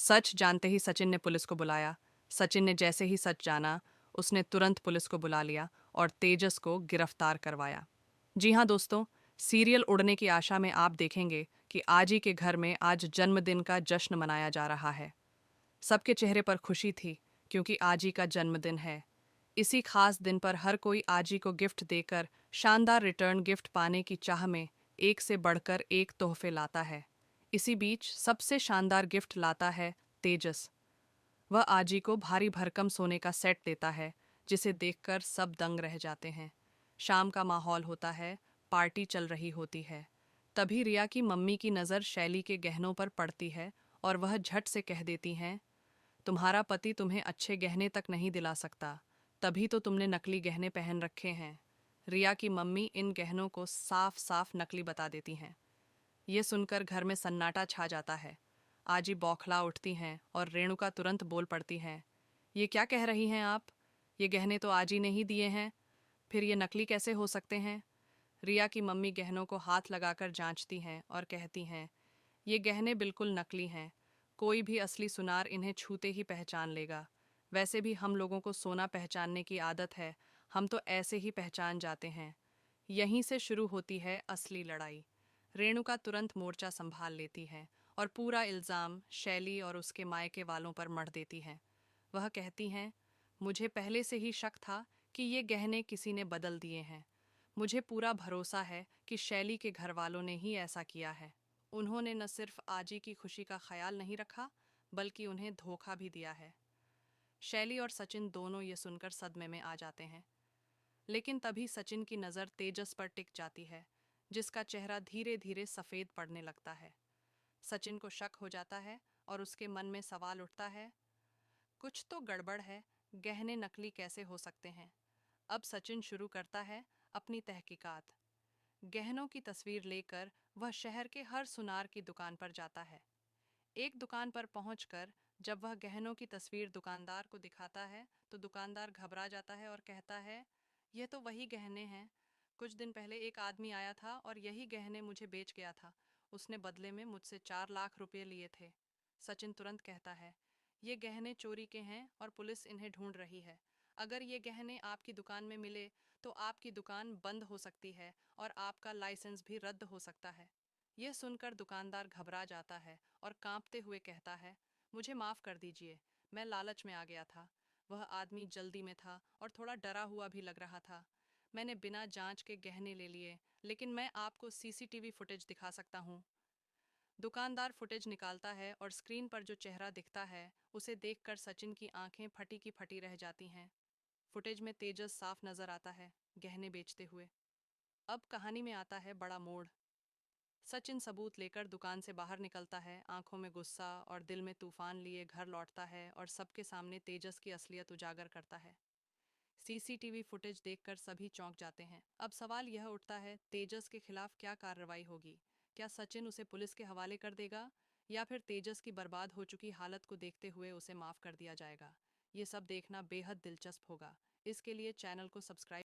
सच जानते ही सचिन ने पुलिस को बुलाया। सचिन ने जैसे ही सच जाना, उसने तुरंत पुलिस को बुला लिया और तेजस को गिरफ्तार करवाया। जी हाँ दोस्तों, सीरियल उड़ने की आशा में आप देखेंगे कि आजी के घर में आज जन्मदिन का जश्न मनाया जा रहा है। सबके चेहरे पर खुशी थी, क्योंकि आजी का जन्मदिन है। इसी खास दिन पर हर कोई आजी को गिफ्ट देकर शानदार रिटर्न गिफ्ट पाने की चाह में एक से बढ़कर एक तोहफे लाता है। इसी बीच सबसे शानदार गिफ्ट लाता है तेजस। वह आजी को भारी भरकम सोने का सेट देता है, जिसे देखकर सब दंग रह जाते हैं। शाम का माहौल होता है, पार्टी चल रही होती है। तभी रिया की मम्मी की नज़र शैली के गहनों पर पड़ती है और वह झट से कह देती हैं, तुम्हारा पति तुम्हें अच्छे गहने तक नहीं दिला सकता, तभी तो तुमने नकली गहने पहन रखे हैं। रिया की मम्मी इन गहनों को साफ साफ नकली बता देती हैं। ये सुनकर घर में सन्नाटा छा जाता है। आजी बौखला उठती हैं और रेणुका तुरंत बोल पड़ती हैं, ये क्या कह रही हैं आप? ये गहने तो आजी ने ही दिए हैं, फिर ये नकली कैसे हो सकते हैं? रिया की मम्मी गहनों को हाथ लगाकर जांचती हैं और कहती हैं, ये गहने बिल्कुल नकली हैं। कोई भी असली सुनार इन्हें छूते ही पहचान लेगा। वैसे भी हम लोगों को सोना पहचानने की आदत है, हम तो ऐसे ही पहचान जाते हैं। यहीं से शुरू होती है असली लड़ाई। रेणुका तुरंत मोर्चा संभाल लेती है और पूरा इल्ज़ाम शैली और उसके मायके वालों पर मढ़ देती है। वह कहती हैं, मुझे पहले से ही शक था कि ये गहने किसी ने बदल दिए हैं। मुझे पूरा भरोसा है कि शैली के घर वालों ने ही ऐसा किया है। उन्होंने न सिर्फ आजी की खुशी का ख्याल नहीं रखा, बल्कि उन्हें धोखा भी दिया है। शैली और सचिन दोनों ये सुनकर सदमे में आ जाते हैं। लेकिन तभी सचिन की नज़र तेजस पर टिक जाती है, जिसका चेहरा धीरे धीरे सफ़ेद पड़ने लगता है। सचिन को शक हो जाता है और उसके मन में सवाल उठता है, कुछ तो गड़बड़ है, गहने नकली कैसे हो सकते हैं? अब सचिन शुरू करता है अपनी तहकीकात। गहनों की तस्वीर लेकर वह शहर के हर सुनार की दुकान पर जाता है। एक दुकान पर पहुंचकर जब वह गहनों की तस्वीर दुकानदार को दिखाता है, तो दुकानदार घबरा जाता है और कहता है, यह तो वही गहने हैं। कुछ दिन पहले एक आदमी आया था और यही गहने मुझे बेच गया था। उसने बदले में मुझसे 4 लाख रुपए लिए थे। सचिन तुरंत कहता है, ये गहने चोरी के हैं और पुलिस इन्हें ढूंढ रही है। अगर ये गहने आपकी दुकान में मिले तो आपकी दुकान बंद हो सकती है और आपका लाइसेंस भी रद्द हो सकता है। यह सुनकर दुकानदार घबरा जाता है और कांपते हुए कहता है, मुझे माफ़ कर दीजिए, मैं लालच में आ गया था। वह आदमी जल्दी में था और थोड़ा डरा हुआ भी लग रहा था। मैंने बिना जांच के गहने ले लिए, लेकिन मैं आपको सीसीटीवी फुटेज दिखा सकता हूँ। दुकानदार फुटेज निकालता है और स्क्रीन पर जो चेहरा दिखता है, उसे देखकर सचिन की आंखें फटी की फटी रह जाती हैं। फुटेज में तेजस साफ नजर आता है, गहने बेचते हुए। अब कहानी में आता है बड़ा मोड़। सचिन सबूत लेकर दुकान से बाहर निकलता है, आंखों में गुस्सा और दिल में तूफान लिए घर लौटता है और सबके सामने तेजस की असलियत उजागर करता है। सीसीटीवी फुटेज देखकर सभी चौंक जाते हैं। अब सवाल यह उठता है, तेजस के खिलाफ क्या कार्रवाई होगी? क्या सचिन उसे पुलिस के हवाले कर देगा, या फिर तेजस की बर्बाद हो चुकी हालत को देखते हुए उसे माफ कर दिया जाएगा? ये सब देखना बेहद दिलचस्प होगा। इसके लिए चैनल को सब्सक्राइब